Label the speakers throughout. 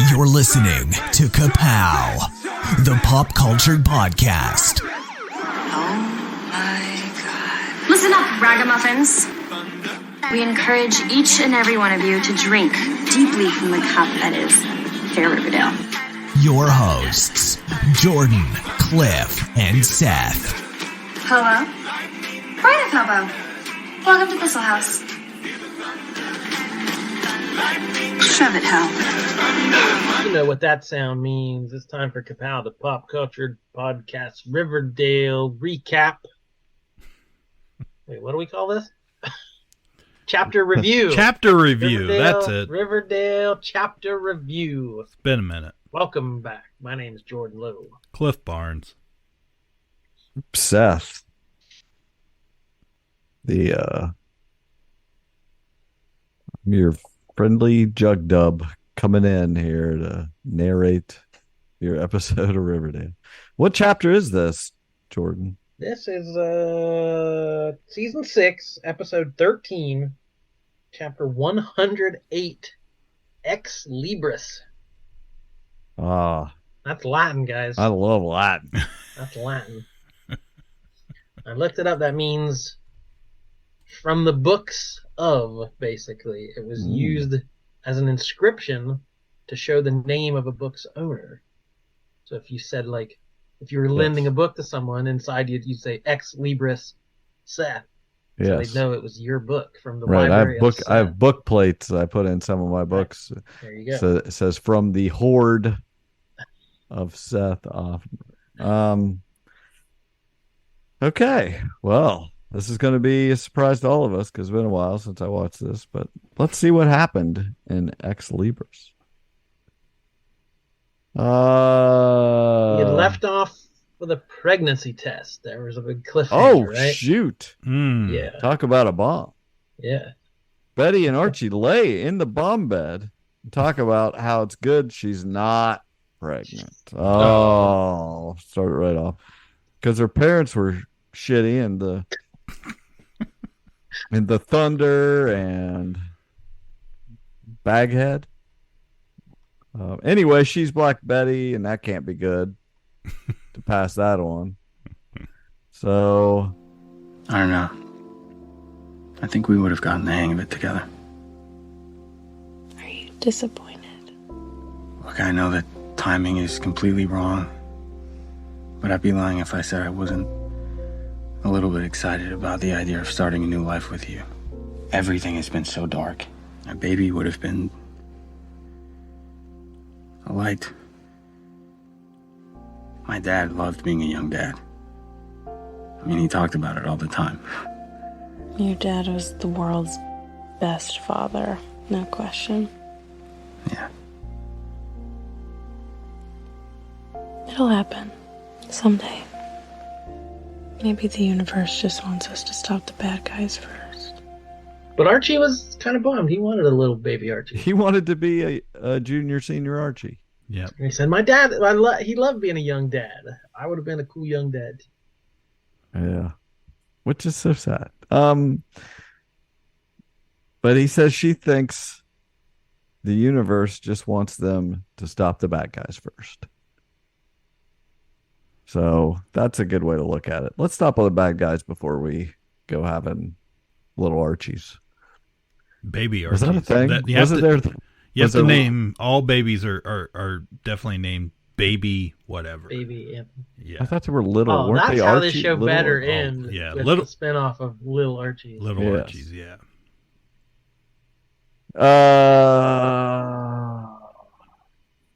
Speaker 1: You're listening to Ka-Pow, the pop culture podcast.
Speaker 2: Oh my God.
Speaker 3: Listen up, ragamuffins. We encourage each and every one of you to drink deeply from the cup that is Fair Riverdale.
Speaker 1: Your hosts, Jordan, Cliff, and Seth.
Speaker 3: Hello? Brian Ka-Pow. Welcome to Thistle House.
Speaker 2: Shove it, Hal.
Speaker 4: You know what that sound means. It's time for Ka-Pow, the pop culture podcast Riverdale recap. Wait, what do we call this? Chapter review.
Speaker 5: Chapter review. That's it.
Speaker 4: Riverdale chapter review.
Speaker 5: It's been a minute.
Speaker 4: Welcome back. My name is Jordan Lowe.
Speaker 5: Cliff Barnes.
Speaker 6: Seth. I'm your friendly jug dub coming in here to narrate your episode of Riverdale. What chapter is this, Jordan?
Speaker 4: This is season 6, episode 13, chapter 108, Ex Libris.
Speaker 6: Ah,
Speaker 4: That's Latin, guys.
Speaker 6: I love Latin.
Speaker 4: That's Latin. I looked it up. That means from the books of, basically. It was used as an inscription to show the name of a book's owner. So if you said, like, if you were lending a book to someone, inside you'd say Ex Libris Seth. So they'd know it was your book from the library.
Speaker 6: I have book plates I put in some of my books.
Speaker 4: There you go.
Speaker 6: So it says from the horde of Seth. Okay, well, this is going to be a surprise to all of us because it's been a while since I watched this. But let's see what happened in Ex Libris.
Speaker 4: You had left off with a pregnancy test. There was a big cliffhanger, right?
Speaker 6: Shoot.
Speaker 4: Yeah.
Speaker 6: Talk about a bomb.
Speaker 4: Yeah.
Speaker 6: Betty and Archie lay in the bomb bed and talk about how it's good she's not pregnant. Oh, start it right off. Because her parents were shitty and the Thunder and Baghead. Anyway, she's Black Betty, and that can't be good to pass that on. So,
Speaker 7: I don't know. I think we would have gotten the hang of it together.
Speaker 8: Are you disappointed?
Speaker 7: Look, I know that timing is completely wrong, but I'd be lying if I said I wasn't a little bit excited about the idea of starting a new life with you. Everything has been so dark. A baby would have been a light. My dad loved being a young dad. I mean, he talked about it all the time.
Speaker 8: Your dad was the world's best father, no question.
Speaker 7: Yeah.
Speaker 8: It'll happen. Someday. Maybe the universe just wants us to stop the bad guys first.
Speaker 4: But Archie was kind of bummed. He wanted a little baby Archie.
Speaker 6: he wanted to be a junior, senior Archie.
Speaker 5: Yeah.
Speaker 4: He said, my dad, he loved being a young dad. I would have been a cool young dad.
Speaker 6: Yeah. Which is so sad. But he says she thinks the universe just wants them to stop the bad guys first. So that's a good way to look at it. Let's stop all the bad guys before we go having little Archies.
Speaker 5: Baby Archies.
Speaker 6: Was that a thing?
Speaker 5: You have to name all babies are definitely named baby whatever.
Speaker 4: Baby.
Speaker 5: Yeah.
Speaker 6: I thought they were little.
Speaker 4: Oh,
Speaker 6: weren't
Speaker 4: that's
Speaker 6: they
Speaker 4: how
Speaker 6: Archie?
Speaker 4: this show
Speaker 6: Little
Speaker 4: better
Speaker 6: or-
Speaker 4: end.
Speaker 5: yeah,
Speaker 4: with
Speaker 5: little
Speaker 4: the spinoff of Little Archie.
Speaker 5: Little
Speaker 6: Yes.
Speaker 5: Archies, yeah.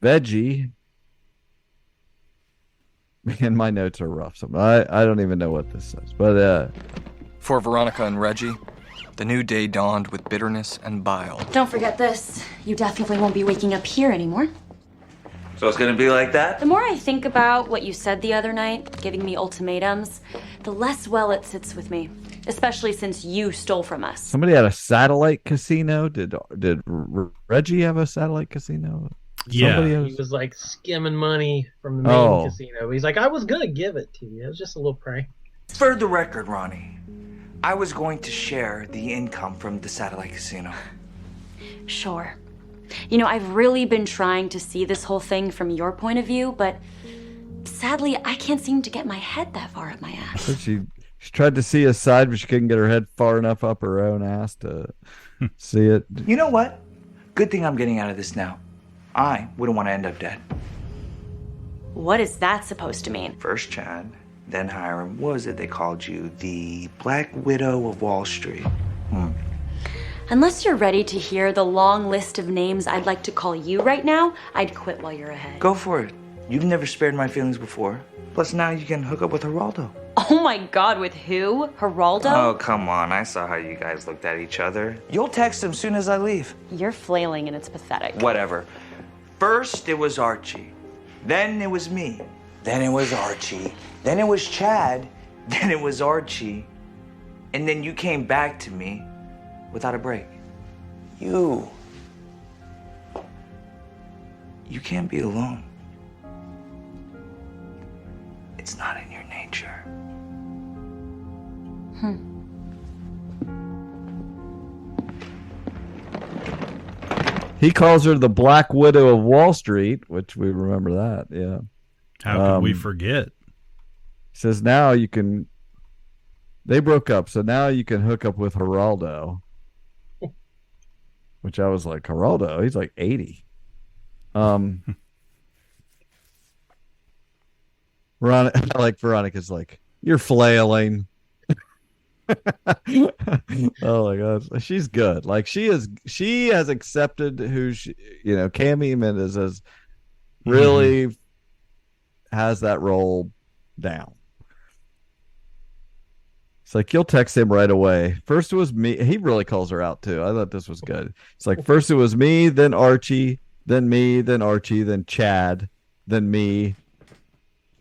Speaker 6: Veggie. Man, my notes are rough. So I don't even know what this says. But
Speaker 9: For Veronica and Reggie, the new day dawned with bitterness and bile.
Speaker 3: Don't forget this. You definitely won't be waking up here anymore.
Speaker 10: So it's gonna be like that?
Speaker 3: The more I think about what you said the other night, giving me ultimatums, the less well it sits with me. Especially since you stole from us.
Speaker 6: somebody had a satellite casino. Did Reggie have a satellite casino?
Speaker 5: Yeah.
Speaker 6: Somebody
Speaker 4: He was like skimming money from the main casino. He's like, I was going to give it to you. It was just a little prank.
Speaker 10: For the record, Ronnie, I was going to share the income from the satellite casino.
Speaker 3: Sure. You know, I've really been trying to see this whole thing from your point of view, but sadly, I can't seem to get my head that far up my ass.
Speaker 6: So she tried to see his side, but she couldn't get her head far enough up her own ass to see it.
Speaker 10: You know what? Good thing I'm getting out of this now. I wouldn't want to end up dead.
Speaker 3: What is that supposed to mean?
Speaker 10: First Chad, then Hiram. What was it they called you? The Black Widow of Wall Street.
Speaker 3: Unless you're ready to hear the long list of names I'd like to call you right now, I'd quit while you're ahead.
Speaker 10: Go for it. You've never spared my feelings before. Plus now you can hook up with Geraldo.
Speaker 3: Oh my god, with who? Geraldo?
Speaker 10: Oh, come on. I saw how you guys looked at each other. You'll text him soon as I leave.
Speaker 3: You're flailing and it's pathetic.
Speaker 10: Whatever. First it was Archie. Then it was me. Then it was Archie. Then it was Chad. Then it was Archie. And then you came back to me without a break. You can't be alone. It's not in your nature.
Speaker 6: He calls her the Black Widow of Wall Street, which we remember that. Yeah.
Speaker 5: How could we forget?
Speaker 6: He says now you can. They broke up, so now you can hook up with Geraldo. Which I was like, Geraldo, he's like 80. Veronica's like, you're flailing. Oh my gosh, she's good. Like she has accepted who she, Cammy Mendes has really has that role down. It's like, you'll text him right away. First it was me. He really calls her out too. I thought this was good. It's like, first it was me, then Archie, then me, then Archie, then Chad, then me.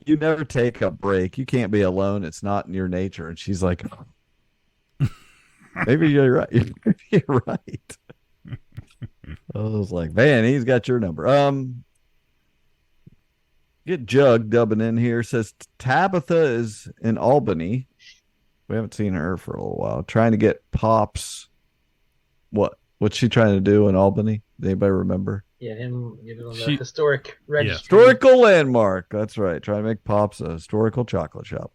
Speaker 6: You never take a break. You can't be alone. It's not in your nature. And she's like, maybe you're right. You're right. I was like, man, he's got your number. Get Jug dubbing in here. Says Tabitha is in Albany. We haven't seen her for a little while. Trying to get Pops. What's she trying to do in Albany? Anybody remember?
Speaker 4: Yeah, him get it on the historic registry.
Speaker 6: Historical landmark. That's right. Trying to make Pops a historical chocolate shop.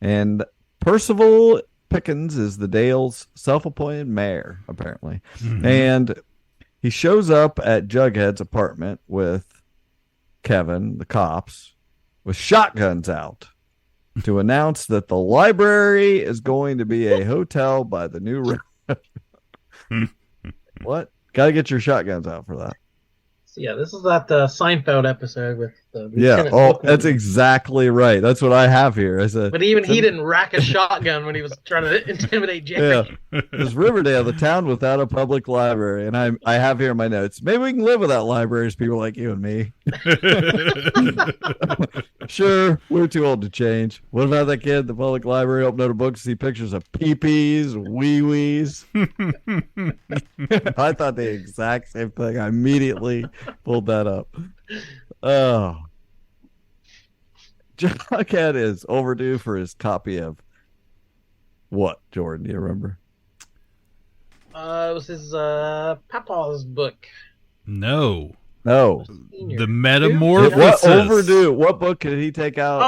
Speaker 6: And Percival Pickens is the Dale's self-appointed mayor, apparently. Mm-hmm. And he shows up at Jughead's apartment with Kevin, the cops, with shotguns out to announce that the library is going to be a hotel by the new What? Gotta get your shotguns out for that.
Speaker 4: So yeah, this is that Seinfeld episode with the
Speaker 6: that's exactly right. That's what I have here. I said,
Speaker 4: but he didn't rack a shotgun when he was trying to intimidate Jerry.
Speaker 6: Yeah, it's Riverdale, the town without a public library, and I have here in my notes. Maybe we can live without libraries, people like you and me. Sure, we're too old to change. What about that kid at the public library opened up a book to see pictures of pee-pees, wee-wees? I thought the exact same thing. I immediately pulled that up. Oh. Jughead is overdue for his copy of what, Jordan? Do you remember?
Speaker 4: It was his Papaw's book.
Speaker 5: No.
Speaker 4: Senior.
Speaker 5: The Metamorphosis.
Speaker 6: What overdue? What book could he take out?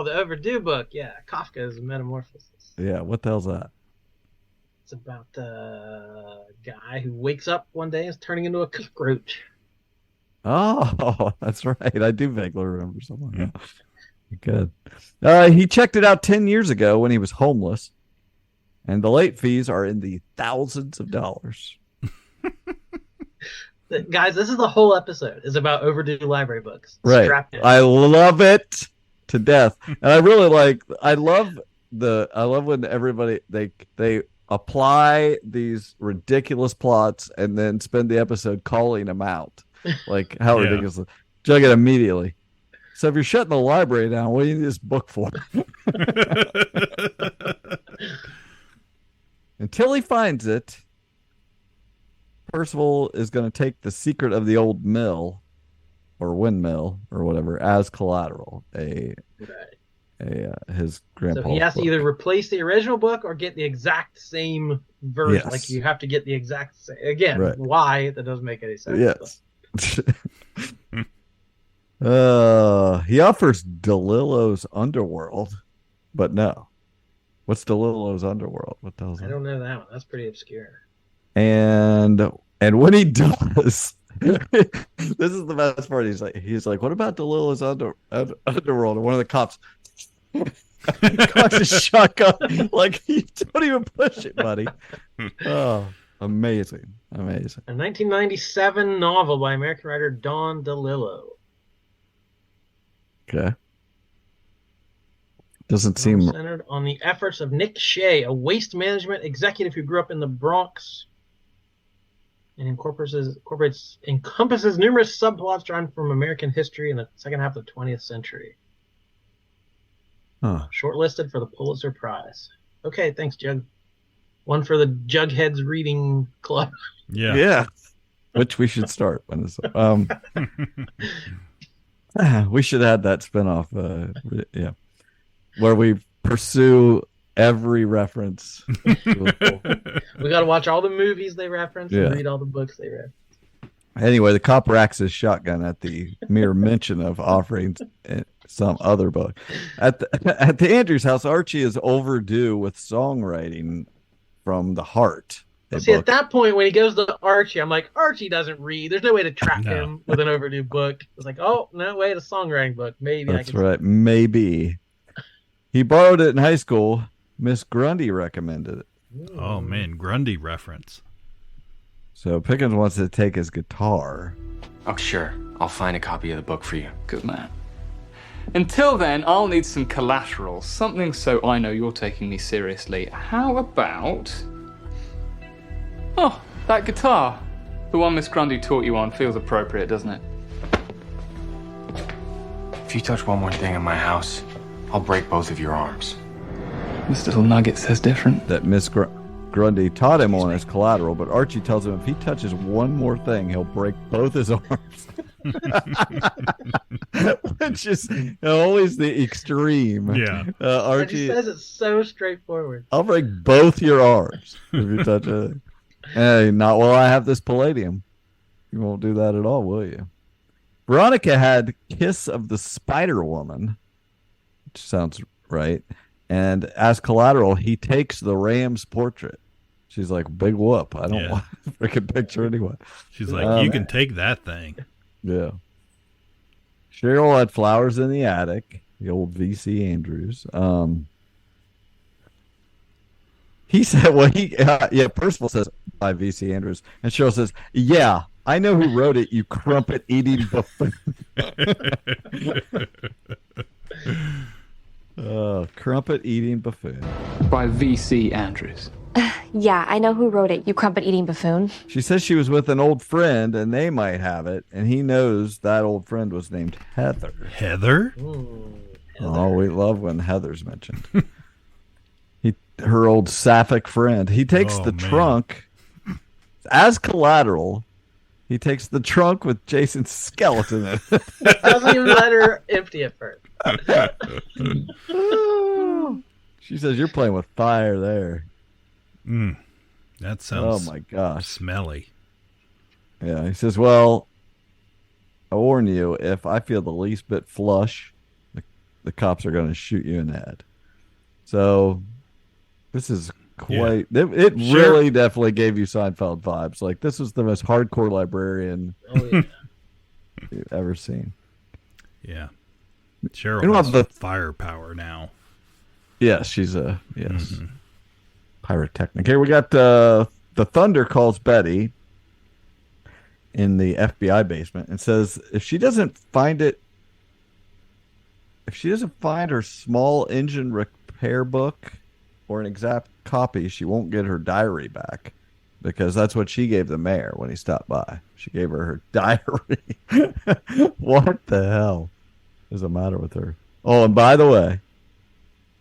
Speaker 4: The overdue book. Yeah, Kafka's Metamorphosis.
Speaker 6: Yeah, what the hell's that?
Speaker 4: It's about a guy who wakes up one day and is turning into a cockroach.
Speaker 6: Oh, that's right. I do vaguely remember someone. Yeah. Good. He checked it out 10 years ago when he was homeless, and the late fees are in the thousands of dollars.
Speaker 4: Guys, this is the whole episode. Is about overdue library books.
Speaker 6: Right.
Speaker 4: Strap in.
Speaker 6: I love it to death, and I really I love when everybody they apply these ridiculous plots and then spend the episode calling them out. Like, how ridiculous. Jughead immediately. So if you're shutting the library down, what do you need this book for? Until he finds it, Percival is going to take the secret of the old mill or windmill or whatever as collateral. His grandpa.
Speaker 4: So he has to either replace the original book or get the exact same version.
Speaker 6: Yes.
Speaker 4: Like you have to get the exact same. Again,
Speaker 6: Right.
Speaker 4: why? That doesn't make any sense.
Speaker 6: Yes. He offers DeLillo's Underworld, but no. What's DeLillo's Underworld? What the hell's
Speaker 4: I
Speaker 6: that?
Speaker 4: don't know that one. That's pretty obscure.
Speaker 6: And when he does, this is the best part. He's like, what about DeLillo's Underworld? And one of the cops cocks his shotgun. Like, you don't even push it, buddy. Oh, amazing.
Speaker 4: A 1997 novel by American writer Don DeLillo.
Speaker 6: Okay. Doesn't seem
Speaker 4: centered on the efforts of Nick Shea, a waste management executive who grew up in the Bronx and encompasses numerous subplots drawn from American history in the second half of the 20th century. Shortlisted for the Pulitzer Prize. Okay, thanks, Jug. One for the Jugheads Reading Club.
Speaker 6: Yeah. Which we should start. We should add that spinoff. Yeah. Where we pursue every reference.
Speaker 4: We got to watch all the movies they reference and read all the books they read.
Speaker 6: Anyway, the cop racks his shotgun at the mere mention of offering some other book. At the Andrews house, Archie is overdue with songwriting from the heart.
Speaker 4: See, at that point, when he goes to Archie, I'm like, Archie doesn't read. There's no way to trap him with an overdue book. It's like, oh, no, wait, a songwriting book. Maybe
Speaker 6: That's right. Maybe. He borrowed it in high school. Miss Grundy recommended it.
Speaker 5: Oh, man, Grundy reference.
Speaker 6: So Pickens wants to take his guitar.
Speaker 11: Oh, sure. I'll find a copy of the book for you.
Speaker 12: Good man. Until then, I'll need some collateral. Something so I know you're taking me seriously. How about... Oh, that guitar. The one Miss Grundy taught you on feels appropriate, doesn't it?
Speaker 11: If you touch one more thing in my house, I'll break both of your arms.
Speaker 12: This little nugget says different.
Speaker 6: That Miss Grundy taught him on his collateral, but Archie tells him if he touches one more thing, he'll break both his arms. Which is always the extreme.
Speaker 5: Yeah.
Speaker 4: Archie says it's so straightforward.
Speaker 6: I'll break both your arms if you touch it. Hey, not while I have this palladium. You won't do that at all, will you? Veronica had Kiss of the Spider Woman, which sounds right. And as collateral, he takes the Ram's portrait. She's like, big whoop. I don't want a freaking picture anyway.
Speaker 5: She's like, you can take that thing.
Speaker 6: Yeah. Cheryl had flowers in the attic. The old V.C. Andrews. He said, Percival says, by V.C. Andrews. And Cheryl says, yeah, I know who wrote it, you crumpet-eating buffoon. Crumpet-eating buffoon.
Speaker 12: By V.C. Andrews.
Speaker 13: Yeah, I know who wrote it, you crumpet-eating buffoon.
Speaker 6: She says she was with an old friend, and they might have it, and he knows that old friend was named Heather.
Speaker 5: Heather?
Speaker 6: Oh, we love when Heather's mentioned. Her old sapphic friend. He takes the trunk as collateral. He takes the trunk with Jason's skeleton in it.
Speaker 4: Doesn't even let her empty it first.
Speaker 6: She says, you're playing with fire there.
Speaker 5: That sounds
Speaker 6: oh my gosh,
Speaker 5: smelly.
Speaker 6: Yeah, he says, well, I warn you, if I feel the least bit flush, the cops are going to shoot you in the head. So this is quite it really definitely gave you Seinfeld vibes. Like, this was the most hardcore librarian you've ever seen.
Speaker 5: Yeah. Cheryl has the firepower now.
Speaker 6: Yes, she's a pyrotechnic. Here we got the Thunder calls Betty in the FBI basement and says if she doesn't find her small engine repair book or an exact copy, she won't get her diary back, because that's what she gave the mayor when he stopped by. She gave her diary. What the hell is the matter with her? Oh, and by the way,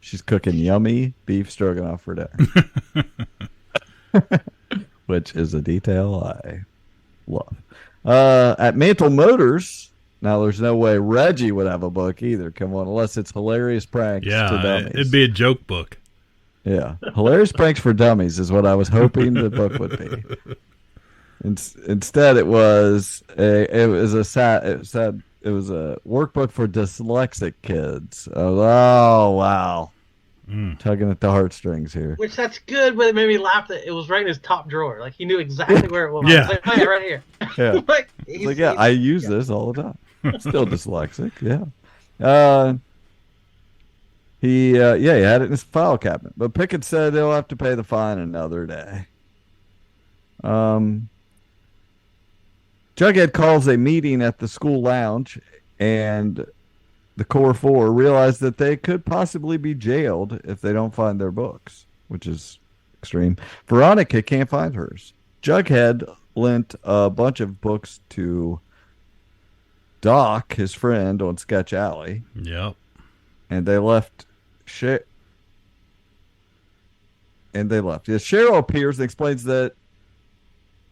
Speaker 6: she's cooking yummy beef stroganoff for dinner. Which is a detail I love. At Mantle Motors, now there's no way Reggie would have a book either. Come on, unless it's hilarious pranks to dummies.
Speaker 5: It'd be a joke book.
Speaker 6: Yeah, hilarious pranks for dummies is what I was hoping the book would be. Instead, it was a workbook for dyslexic kids. Oh wow, tugging at the heartstrings here.
Speaker 4: Which that's good, but it made me laugh that it was right in his top drawer. Like he knew exactly where it was.
Speaker 5: Yeah.
Speaker 4: Like, oh, yeah, right here.
Speaker 6: Yeah,
Speaker 4: like,
Speaker 6: I use this all the time. Still dyslexic. Yeah. He had it in his file cabinet, but Pickett said he'll have to pay the fine another day. Jughead calls a meeting at the school lounge, and the Core Four realize that they could possibly be jailed if they don't find their books, which is extreme. Veronica can't find hers. Jughead lent a bunch of books to Doc, his friend, on Sketch Alley.
Speaker 5: Yep.
Speaker 6: And they left. Yes, Cheryl appears and explains that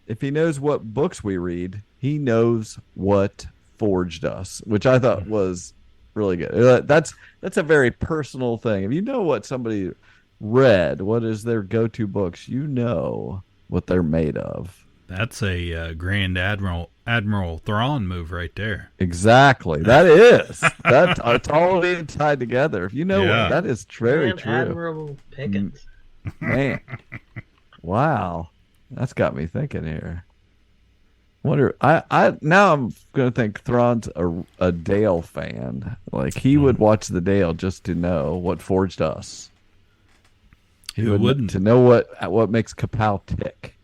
Speaker 6: if he knows what books we read, he knows what forged us, which I thought was really good. That's a very personal thing. If you know what somebody read, what is their go-to books, you know what they're made of.
Speaker 5: That's a Grand Admiral Thrawn move right there.
Speaker 6: Exactly. That is. It's all being tied together. If you know what, that is very true.
Speaker 4: Admiral Pickens.
Speaker 6: Man. Wow. That's got me thinking here. Wonder. Now I'm gonna think Thrawn's a Dale fan. Like he would watch the Dale just to know what forged us.
Speaker 5: Who wouldn't?
Speaker 6: To know what makes Ka-Pow tick.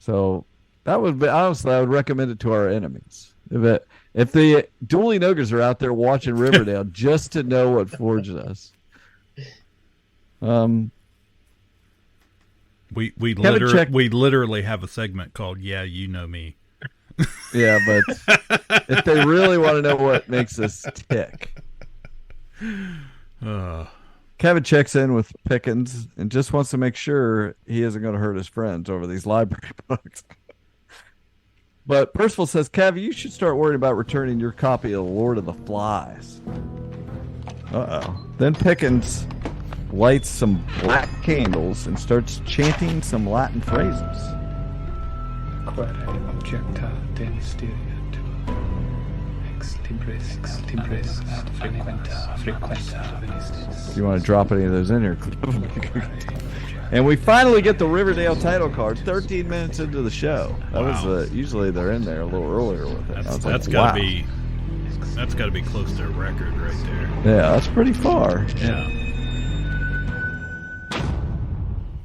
Speaker 6: So that would be, honestly, I would recommend it to our enemies. If the dueling ogres are out there watching Riverdale just to know what forged us.
Speaker 5: We literally have a segment called "Yeah, You Know Me."
Speaker 6: Yeah, but if they really want to know what makes us tick, Kevin checks in with Pickens and just wants to make sure he isn't going to hurt his friends over these library books. But Percival says, Kev, you should start worrying about returning your copy of The Lord of the Flies. Uh-oh. Then Pickens lights some black candles and starts chanting some Latin phrases.
Speaker 14: Quare objecta de mysteria tua, ex libris ad frequenta venistis.
Speaker 6: If you want to drop any of those in here. And we finally get the Riverdale title card 13 minutes into the show. That was usually they're in there a little earlier with it.
Speaker 5: That's got to be close to a record right there.
Speaker 6: Yeah, that's pretty far.
Speaker 5: Yeah.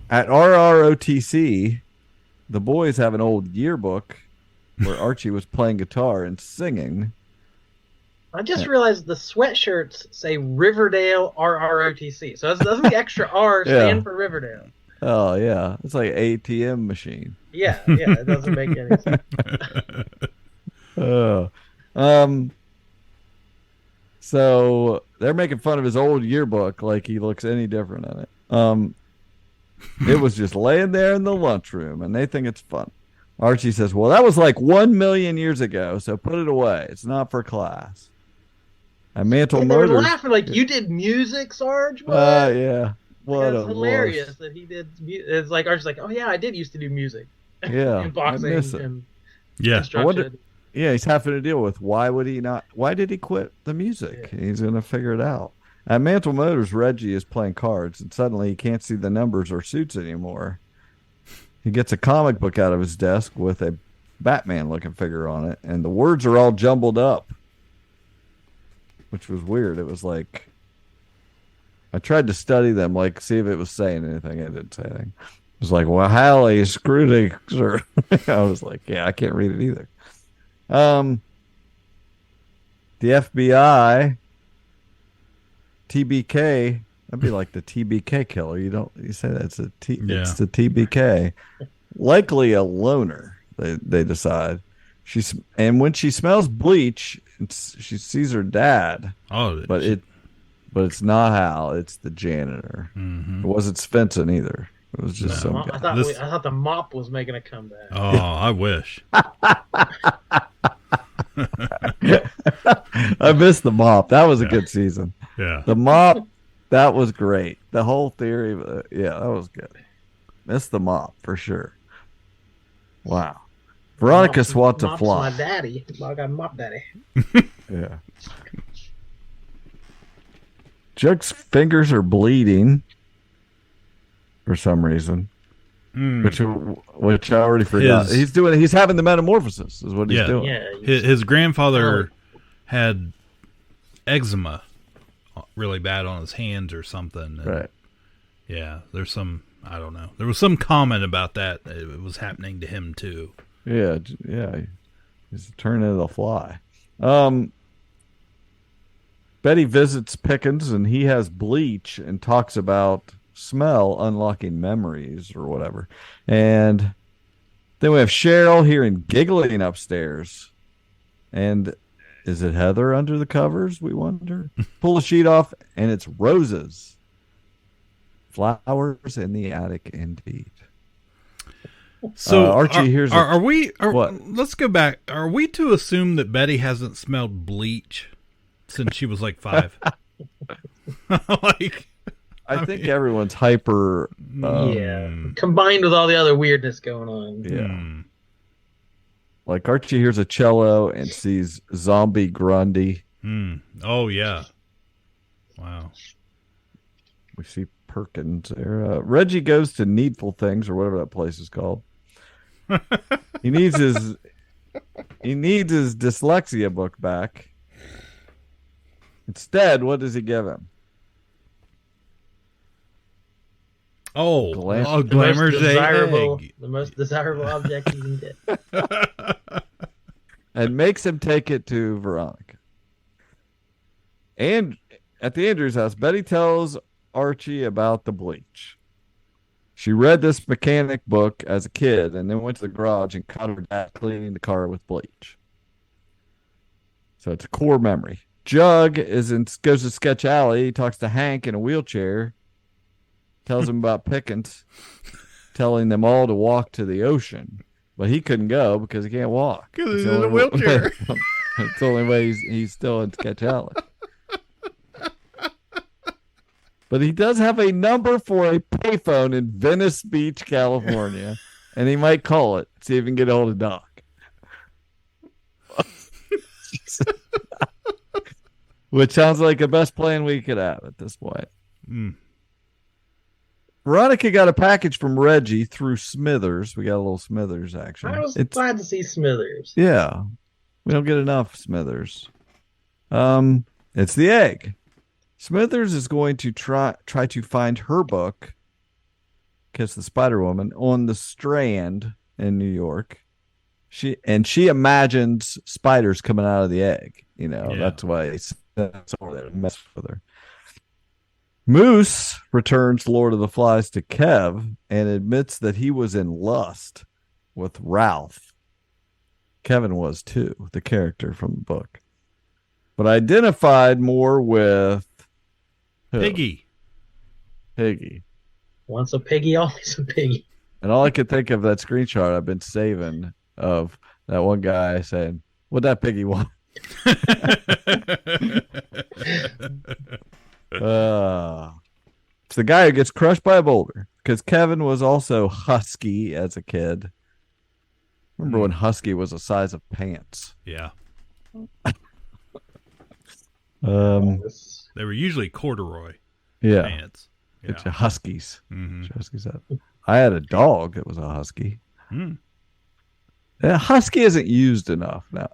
Speaker 6: At RROTC, the boys have an old yearbook where Archie was playing guitar and singing.
Speaker 4: I just realized the sweatshirts say Riverdale RROTC. So doesn't the extra R stand for Riverdale?
Speaker 6: Oh, yeah. It's like an ATM machine.
Speaker 4: Yeah, it doesn't make any sense.
Speaker 6: So they're making fun of his old yearbook like he looks any different in it. It was just laying there in the lunchroom, and they think it's fun. Archie says, well, that was like 1 million years ago, so put it away. It's not for class. And Mantle Motors...
Speaker 4: They were laughing like, you did music, Sarge?
Speaker 6: Yeah. What
Speaker 4: it's hilarious that he did... It's like, Archie's like, oh, yeah, I did used to do music.
Speaker 6: Yeah.
Speaker 4: And boxing and
Speaker 6: construction. He's having to deal with why did he quit the music? Yeah. He's going to figure it out. At Mantle Motors, Reggie is playing cards, and suddenly he can't see the numbers or suits anymore. He gets a comic book out of his desk with a Batman-looking figure on it, and the words are all jumbled up, which was weird. It was like... I tried to study them, like, see if it was saying anything. It didn't say anything. It was like, well, Hallie, Scrooge. I was like, yeah, I can't read it either. The FBI... TBK, that'd be like the TBK killer. You say that's it's the TBK. Likely a loner, they decide. And when she smells bleach, she sees her dad. But it's not Hal, it's the janitor. Mm-hmm. It wasn't Svensson either. It was just some guy.
Speaker 4: I thought the mop was making a comeback.
Speaker 5: Oh, I wish.
Speaker 6: I missed the mop. That was a good season.
Speaker 5: Yeah.
Speaker 6: The mop, That was great. The whole theory, yeah, that was good. Missed the mop for sure. Wow. Veronica swats a fly.
Speaker 4: My daddy. I got mop daddy.
Speaker 6: Yeah. Jug's fingers are bleeding for some reason, which I already forgot. He's having the metamorphosis, is what he's doing.
Speaker 5: Yeah, his grandfather had eczema really bad on his hands or something.
Speaker 6: Right.
Speaker 5: Yeah, there's some, I don't know. There was some comment about that. It was happening to him too.
Speaker 6: Yeah. He's turning into a fly. Betty visits Pickens, and he has bleach and talks about smell unlocking memories or whatever. And then we have Cheryl hearing giggling upstairs. And is it Heather under the covers, we wonder? Pull the sheet off, and it's roses. Flowers in the attic, indeed.
Speaker 5: So
Speaker 6: Archie here's
Speaker 5: what? Let's go back. Are we to assume that Betty hasn't smelled bleach since she was like 5?
Speaker 6: I think everyone's hyper.
Speaker 4: Combined with all the other weirdness going on.
Speaker 6: Yeah. Like Archie hears a cello and sees zombie Grundy.
Speaker 5: Oh yeah. Wow.
Speaker 6: We see Perkins there. Reggie goes to Needful Things or whatever that place is called. He needs his dyslexia book back. Instead, what does he give him?
Speaker 5: Glamour's egg.
Speaker 4: The most desirable object you can get.
Speaker 6: And makes him take it to Veronica. And at the Andrews house, Betty tells Archie about the bleach. She read this mechanic book as a kid and then went to the garage and caught her dad cleaning the car with bleach. So it's a core memory. Jug goes to Sketch Alley. He talks to Hank in a wheelchair. Tells him about Pickens, telling them all to walk to the ocean. But he couldn't go because he can't walk.
Speaker 5: Because he's in a wheelchair.
Speaker 6: It's the only way he's still in Sketch Alley. But he does have a number for a payphone in Venice Beach, California. And he might call it, see if he can get a hold of Doc. Which sounds like the best plan we could have at this point. Veronica got a package from Reggie through Smithers. We got a little Smithers action.
Speaker 4: I was glad to see Smithers.
Speaker 6: Yeah. We don't get enough Smithers. It's the egg. Smithers is going to try to find her book, Kiss the Spider Woman, on the Strand in New York. She imagines spiders coming out of the egg. That's why it's over there to mess with her. Moose returns Lord of the Flies to Kev and admits that he was in lust with Ralph. Kevin was too, the character from the book. But identified more with
Speaker 5: Piggy.
Speaker 4: Once a piggy, always a piggy.
Speaker 6: And all I could think of that screenshot I've been saving of that one guy saying, "What that piggy want?" It's the guy who gets crushed by a boulder because Kevin was also husky as a kid. Remember when husky was the size of pants?
Speaker 5: Yeah.
Speaker 6: They
Speaker 5: were usually corduroy
Speaker 6: pants.
Speaker 5: Yeah.
Speaker 6: It's huskies.
Speaker 5: Mm-hmm.
Speaker 6: Huskies up. I had a dog that was a husky. Husky isn't used enough now.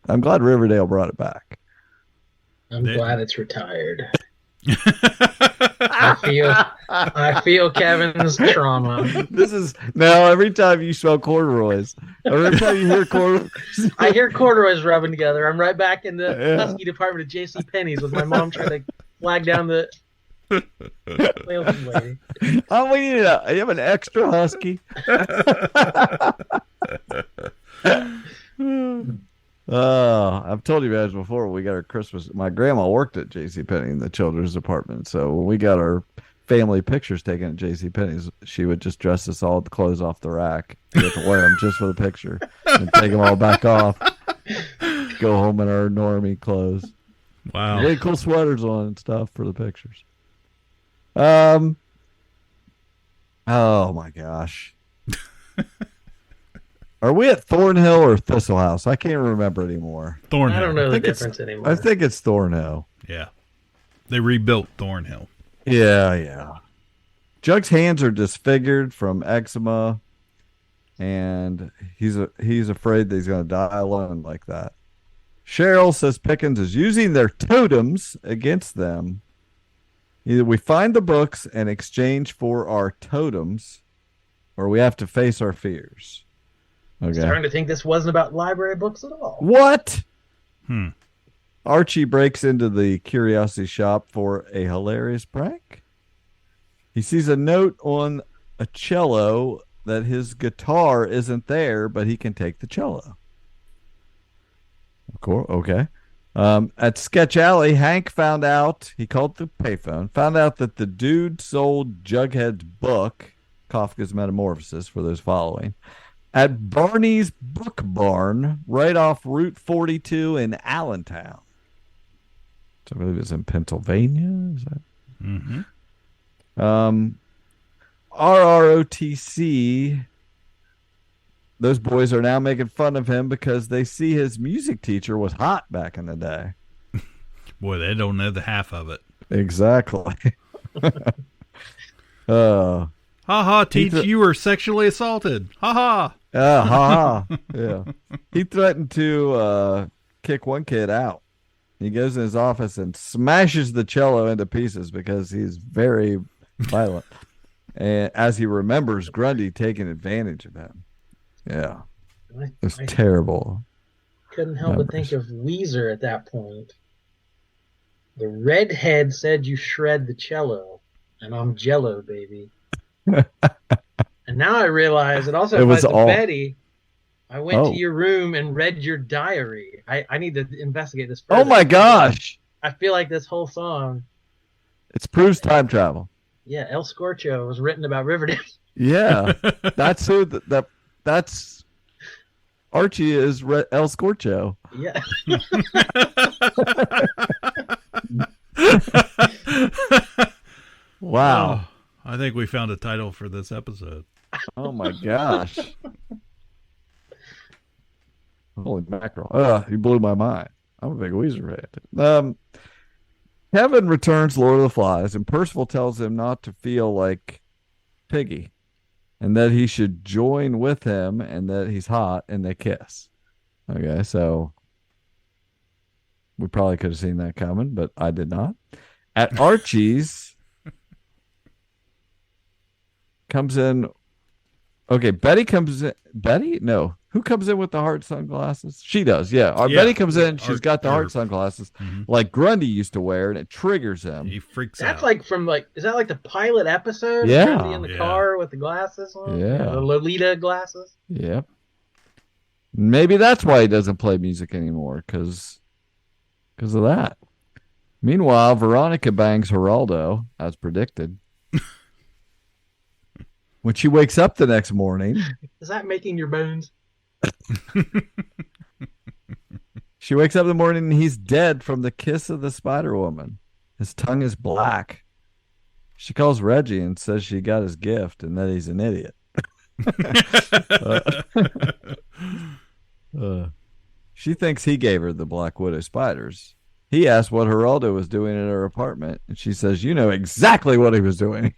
Speaker 6: I'm glad Riverdale brought it back.
Speaker 4: I'm glad it's retired. I feel Kevin's trauma.
Speaker 6: This is now every time you smell corduroys, every time you hear corduroys,
Speaker 4: I hear corduroys rubbing together. I'm right back in the husky department of J.C. Penney's with my mom trying to flag down the salesman lady.
Speaker 6: Oh, you have an extra husky. I've told you guys before, we got our Christmas. My grandma worked at JCPenney in the children's department. So when we got our family pictures taken at JCPenney's, she would just dress us all with the clothes off the rack. We had to wear them just for the picture and take them all back off. Go home in our normie clothes.
Speaker 5: Wow.
Speaker 6: Really cool sweaters on and stuff for the pictures. Oh my gosh. Are we at Thornhill or Thistle House? I can't remember anymore.
Speaker 5: Thornhill.
Speaker 4: I don't know the difference anymore.
Speaker 6: I think it's Thornhill.
Speaker 5: Yeah. They rebuilt Thornhill.
Speaker 6: Yeah. Jug's hands are disfigured from eczema, and he's afraid that he's going to die alone like that. Cheryl says Pickens is using their totems against them. Either we find the books and exchange for our totems, or we have to face our fears.
Speaker 4: I'm
Speaker 6: Okay.
Speaker 4: starting to think this wasn't about library books at all.
Speaker 6: What? Archie breaks into the curiosity shop for a hilarious prank. He sees a note on a cello that his guitar isn't there, but he can take the cello. Of course, okay. At Sketch Alley, Hank found out, he called the payphone, found out that the dude sold Jughead's book, Kafka's Metamorphosis, for those following, at Barney's Book Barn, right off Route 42 in Allentown. So I believe it's in Pennsylvania. Is that?
Speaker 5: Mm-hmm.
Speaker 6: RROTC, those boys are now making fun of him because they see his music teacher was hot back in the day.
Speaker 5: Boy, they don't know the half of it.
Speaker 6: Exactly.
Speaker 5: Ha ha, teach, you were sexually assaulted. Ha ha.
Speaker 6: Ha ha. Yeah. He threatened to kick one kid out. He goes in his office and smashes the cello into pieces because he's very violent. And as he remembers Grundy taking advantage of him. Yeah. It's terrible.
Speaker 4: Couldn't help but think of Weezer at that point. The redhead said you shred the cello, and I'm Jello, baby. And now I realize it also applies to Betty. I went to your room and read your diary. I need to investigate this further.
Speaker 6: Oh my gosh.
Speaker 4: I feel like this whole song.
Speaker 6: It's proves time travel.
Speaker 4: Yeah, El Scorcho was written about Riverdale.
Speaker 6: Yeah. That's who that's Archie is El Scorcho.
Speaker 4: Yeah.
Speaker 6: Wow.
Speaker 5: Oh, I think we found a title for this episode.
Speaker 6: Oh my gosh. Holy mackerel. You blew my mind. I'm a big Weezer fan. Kevin returns Lord of the Flies, and Percival tells him not to feel like Piggy, and that he should join with him, and that he's hot, and they kiss. Okay, so we probably could have seen that coming, but I did not. At Archie's, comes in. Okay, Betty comes in. Betty? No. Who comes in with the heart sunglasses? She does, yeah. Betty comes in. She's got the heart sunglasses like Grundy used to wear, and it triggers him.
Speaker 5: He freaks out.
Speaker 4: That's like from is that like the pilot episode?
Speaker 6: Yeah.
Speaker 4: Grundy in the car with the glasses on?
Speaker 6: Yeah.
Speaker 4: The Lolita glasses?
Speaker 6: Yep. Maybe that's why he doesn't play music anymore, because of that. Meanwhile, Veronica bangs Geraldo, as predicted. When she wakes up the next morning.
Speaker 4: Is that making your bones?
Speaker 6: She wakes up in the morning and he's dead from the kiss of the Spider Woman. His tongue is black. She calls Reggie and says she got his gift and that he's an idiot. She thinks he gave her the Black Widow spiders. He asked what Geraldo was doing in her apartment, and she says, "You know exactly what he was doing."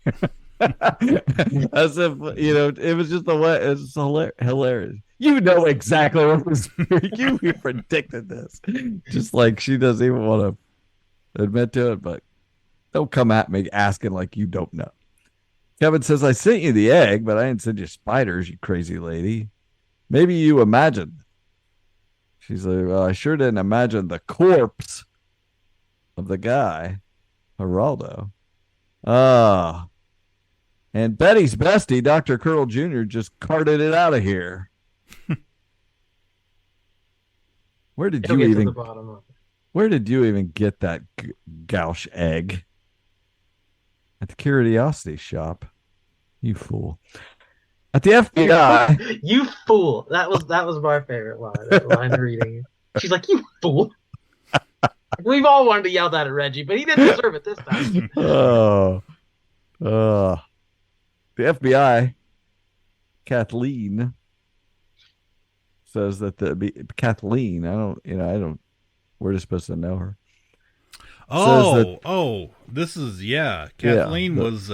Speaker 6: As if, it was just it's hilarious. You know exactly what was you predicted this. Just like she doesn't even want to admit to it, but don't come at me asking like you don't know. Kevin says, "I sent you the egg, but I didn't send you spiders, you crazy lady. Maybe you imagined." She's like, "Well, I sure didn't imagine the corpse of the guy, Geraldo." And Betty's bestie, Dr. Curl Jr., just carted it out of here. Where did you even get that gouche egg? At the Curiosity Shop. You fool. At the FBI.
Speaker 4: You fool. That was my favorite line. That line reading. She's like, "You fool." We've all wanted to yell that at Reggie, but he didn't deserve it this time.
Speaker 6: Oh. The FBI, Kathleen, says that Kathleen, we're just supposed to know her.
Speaker 5: This is, Kathleen was,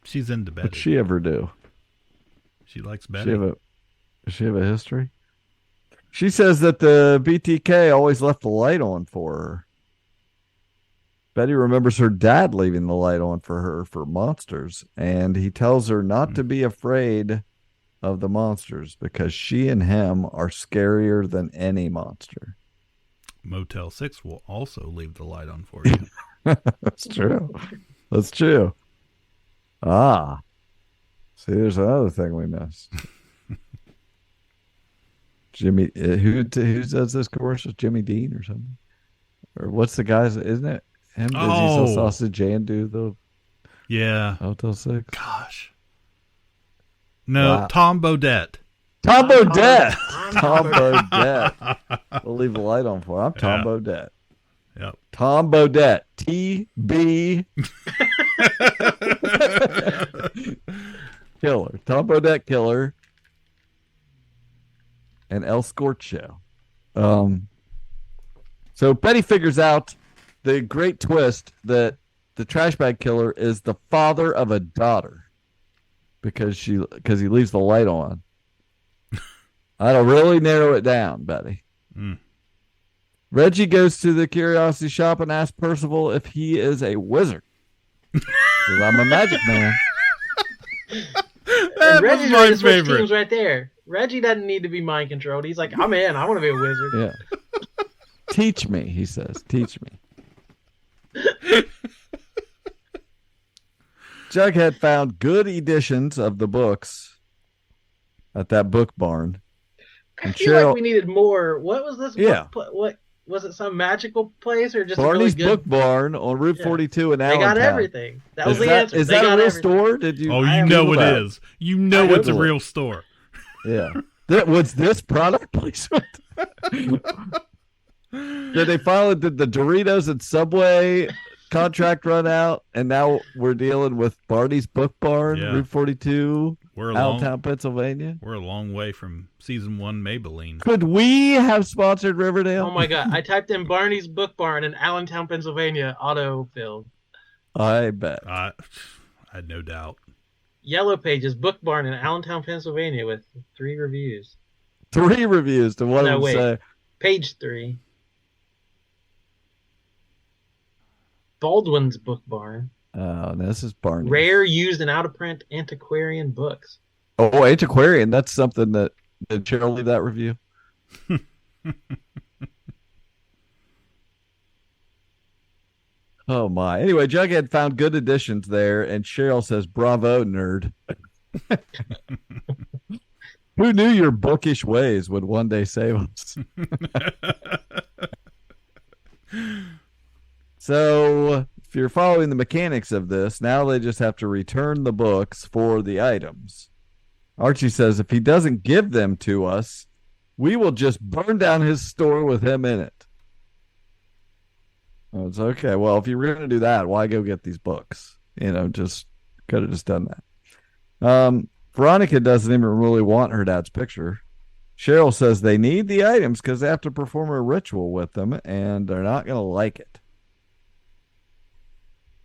Speaker 5: she's into Betty.
Speaker 6: What'd she ever do?
Speaker 5: She likes Betty.
Speaker 6: Does she have a history? She says that the BTK always left the light on for her. Betty remembers her dad leaving the light on for her for monsters, and he tells her not to be afraid of the monsters because she and him are scarier than any monster.
Speaker 5: Motel 6 will also leave the light on for you.
Speaker 6: That's true. That's true. See, there's another thing we missed. Jimmy, who does this commercial? Jimmy Dean or something? Or what's the guy's, isn't it? Him? Does he sell sausage and do the Motel 6?
Speaker 5: Gosh. No, Tom Bodette.
Speaker 6: Tom Bodette. Tom Bodette. We'll leave the light on for him. I'm Tom Bodette.
Speaker 5: Yep.
Speaker 6: Tom Bodette. T.B. Killer. Tom Bodette Killer. And El Scorcho. So Betty figures out the great twist that the trash bag killer is the father of a daughter because he leaves the light on. That'll really narrow it down, Betty. Reggie goes to the curiosity shop and asks Percival if he is a wizard. Because I'm a magic man.
Speaker 4: And Reggie's ready to switch teams right there. Reggie doesn't need to be mind controlled. He's like, I'm in. I want to be a wizard.
Speaker 6: Yeah. Teach me, he says. Teach me. Jughead found good editions of the books at that book barn.
Speaker 4: I feel like we needed more. What was this?
Speaker 6: Yeah.
Speaker 4: What was it? Some magical place or just
Speaker 6: Barney's
Speaker 4: a really good
Speaker 6: Book Barn on Route 42 in Allentown.
Speaker 4: They got everything. That was the answer.
Speaker 6: Is that a real store? Did you?
Speaker 5: Oh, you know it is. You know it's a real store.
Speaker 6: Yeah. Was this product placement? Did they finally did the Doritos and Subway contract run out, and now we're dealing with Barney's Book Barn, Route 42, Allentown, Pennsylvania?
Speaker 5: We're a long way from season 1 Maybelline.
Speaker 6: Could we have sponsored Riverdale?
Speaker 4: Oh my god! I typed in Barney's Book Barn in Allentown, Pennsylvania. Auto-filled.
Speaker 6: I bet.
Speaker 5: I had no doubt.
Speaker 4: Yellow Pages Book Barn in Allentown, Pennsylvania, with 3 reviews.
Speaker 6: 3 reviews to what would say.
Speaker 4: Page 3. Baldwin's Book Barn.
Speaker 6: Oh, this is Barney.
Speaker 4: Rare, used, and out of print antiquarian books.
Speaker 6: Oh, antiquarian. That's something that. Did Cheryl leave that review? Oh, my. Anyway, Jughead found good editions there, and Cheryl says, bravo, nerd. Who knew your bookish ways would one day save us? So, if you're following the mechanics of this, now they just have to return the books for the items. Archie says if he doesn't give them to us, we will just burn down his store with him in it. Oh, it's okay. Well, if you're going to do that, why go get these books? Just could have just done that. Veronica doesn't even really want her dad's picture. Cheryl says they need the items because they have to perform a ritual with them, and they're not going to like it.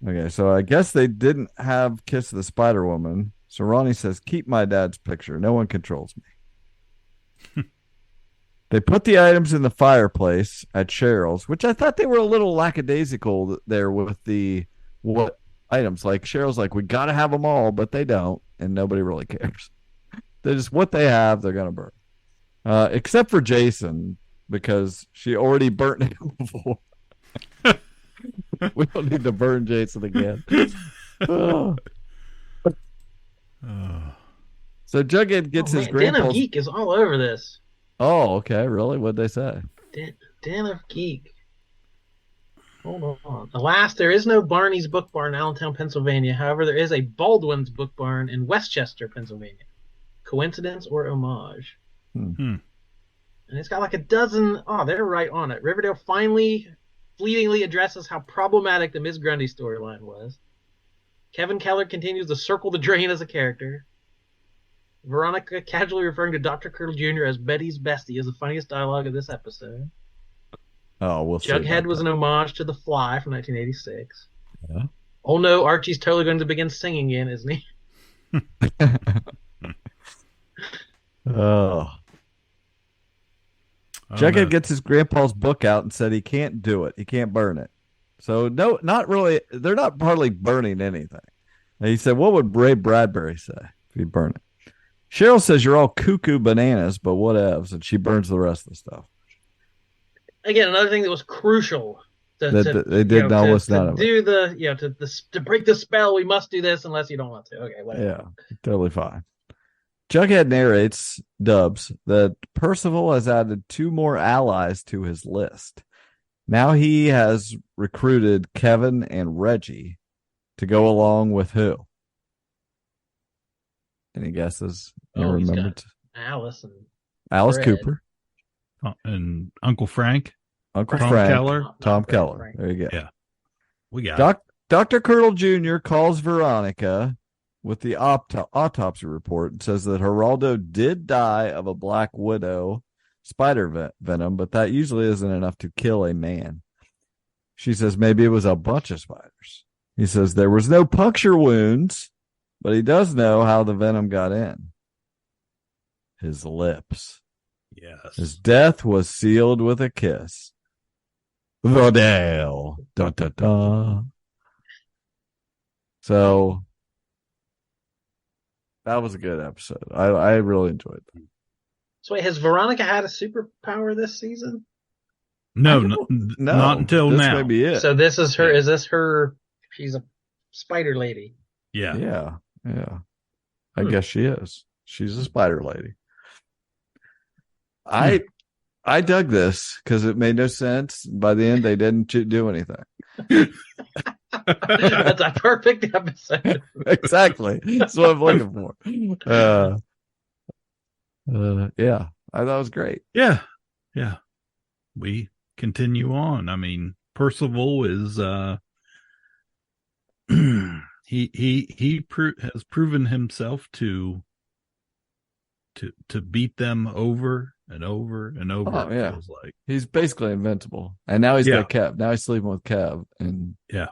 Speaker 6: Okay, so I guess they didn't have Kiss the Spider Woman. So Ronnie says, keep my dad's picture. No one controls me. They put the items in the fireplace at Cheryl's, which I thought they were a little lackadaisical there with what items. Like Cheryl's like, we got to have them all, but they don't, and nobody really cares. They're just what they have, they're going to burn. Except for Jason, because she already burnt him before. We don't need to burn Jason again. So Jughead gets his grandpa's...
Speaker 4: Den of Geek is all over this.
Speaker 6: Oh, okay. Really? What'd they say?
Speaker 4: Den of Geek. Hold on. Alas, there is no Barney's Book Barn in Allentown, Pennsylvania. However, there is a Baldwin's Book Barn in Westchester, Pennsylvania. Coincidence or homage? And it's got like a dozen... Oh, they're right on it. Riverdale finally... fleetingly addresses how problematic the Miss Grundy storyline was. Kevin Keller continues to circle the drain as a character. Veronica casually referring to Dr. Curdle Jr. as Betty's bestie is the funniest dialogue of this episode.
Speaker 6: Oh, we'll see.
Speaker 4: Jughead was an homage to The Fly from 1986.
Speaker 6: Yeah.
Speaker 4: Oh no, Archie's totally going to begin singing again, isn't he?
Speaker 6: Oh. Jughead gets his grandpa's book out and said he can't do it. He can't burn it. So no, not really. They're not hardly burning anything. And he said, what would Ray Bradbury say if he burned it? Cheryl says you're all cuckoo bananas, but whatevs, and she burns the rest of the stuff.
Speaker 4: Again, another thing that was crucial. To break the spell, we must do this unless you don't want to. Okay, whatever.
Speaker 6: Yeah, totally fine. Jughead narrates, dubs, that Percival has added 2 more allies to his list. Now he has recruited Kevin and Reggie to go along with who? Any guesses?
Speaker 4: Alice
Speaker 6: Alice
Speaker 4: Fred.
Speaker 6: Cooper.
Speaker 5: And Uncle Frank.
Speaker 6: Uncle
Speaker 5: Tom
Speaker 6: Frank.
Speaker 5: Keller.
Speaker 6: Tom Keller. There you go.
Speaker 5: Yeah. We got it.
Speaker 6: Dr. Curdle Jr. calls Veronica with the autopsy report and says that Geraldo did die of a Black Widow spider venom, but that usually isn't enough to kill a man. She says maybe it was a bunch of spiders. He says there was no puncture wounds, but he does know how the venom got in. His lips.
Speaker 5: Yes.
Speaker 6: His death was sealed with a kiss. Riverdale. Da, da, da. So that was a good episode. I really enjoyed that.
Speaker 4: So wait, has Veronica had a superpower this season?
Speaker 5: No, not until
Speaker 6: this
Speaker 5: now.
Speaker 6: May be it.
Speaker 4: So this is her. Is this her? She's a spider lady.
Speaker 5: Yeah.
Speaker 6: I guess she is. She's a spider lady. I dug this because it made no sense. By the end, they didn't do anything.
Speaker 4: That's a perfect episode.
Speaker 6: Exactly. That's what I'm looking for. Yeah, I thought it was great.
Speaker 5: Yeah. We continue on. I mean, Percival is he has proven himself to beat them over and over and over.
Speaker 6: Oh, yeah.
Speaker 5: It feels like
Speaker 6: He's basically invincible, and now he's got Kev. Now he's sleeping with Kev, and
Speaker 4: Yeah,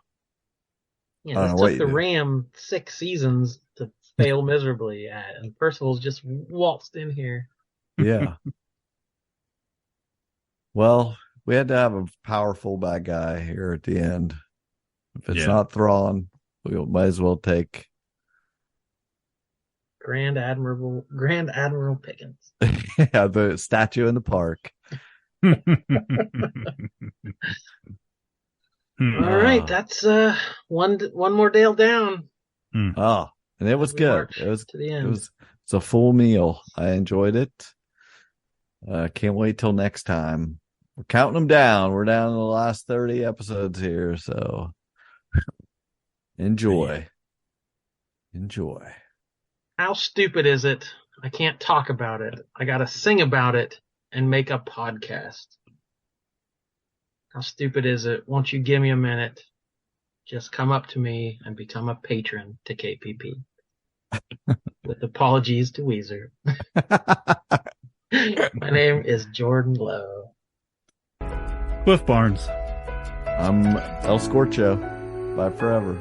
Speaker 4: it took the Ram 6 seasons to fail miserably at, and Percival's just waltzed in here.
Speaker 6: yeah. Well, we had to have a powerful bad guy here at the end. If it's not Thrawn, we might as well take
Speaker 4: Grand Admiral Pickens.
Speaker 6: yeah, the statue in the park.
Speaker 4: All right, that's one more Dale down.
Speaker 6: Oh, and it was good. It was
Speaker 4: to the end.
Speaker 6: It's a full meal. I enjoyed it. Can't wait till next time. We're counting them down. We're down to the last 30 episodes here, so enjoy.
Speaker 4: How stupid is it? I can't talk about it. I gotta sing about it and make a podcast. How stupid is it? Won't you give me a minute? Just come up to me and become a patron to KPP. With apologies to Weezer. My name is Jordan Lowe.
Speaker 5: Cliff Barnes.
Speaker 6: I'm El Scorcho. Bye forever.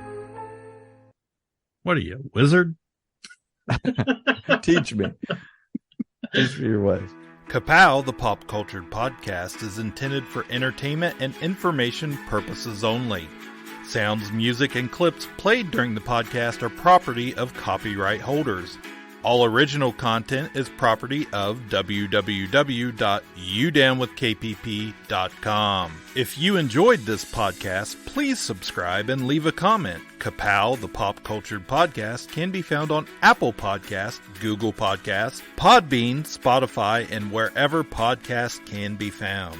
Speaker 5: What are you, a wizard?
Speaker 6: Teach me. Teach me your ways.
Speaker 5: Ka-Pow, the pop cultured podcast, is intended for entertainment and information purposes only. Sounds, music, and clips played during the podcast are property of copyright holders. All original content is property of www.udownwithkpp.com. If you enjoyed this podcast, please subscribe and leave a comment. Ka-Pow, the pop cultured podcast, can be found on Apple Podcasts, Google Podcasts, Podbean, Spotify, and wherever podcasts can be found.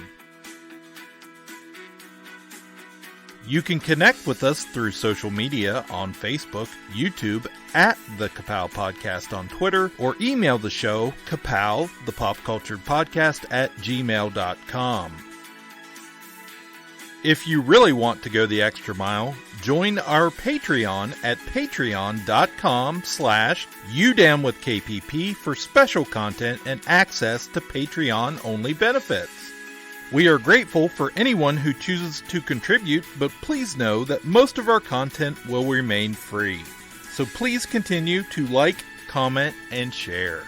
Speaker 5: You can connect with us through social media on Facebook, YouTube, at the Ka-Pow Podcast on Twitter, or email the show, Ka-Pow, the pop cultured podcast, @gmail.com. If you really want to go the extra mile, join our Patreon at patreon.com/youdamnwithkpp for special content and access to Patreon-only benefits. We are grateful for anyone who chooses to contribute, but please know that most of our content will remain free. So please continue to like, comment, and share.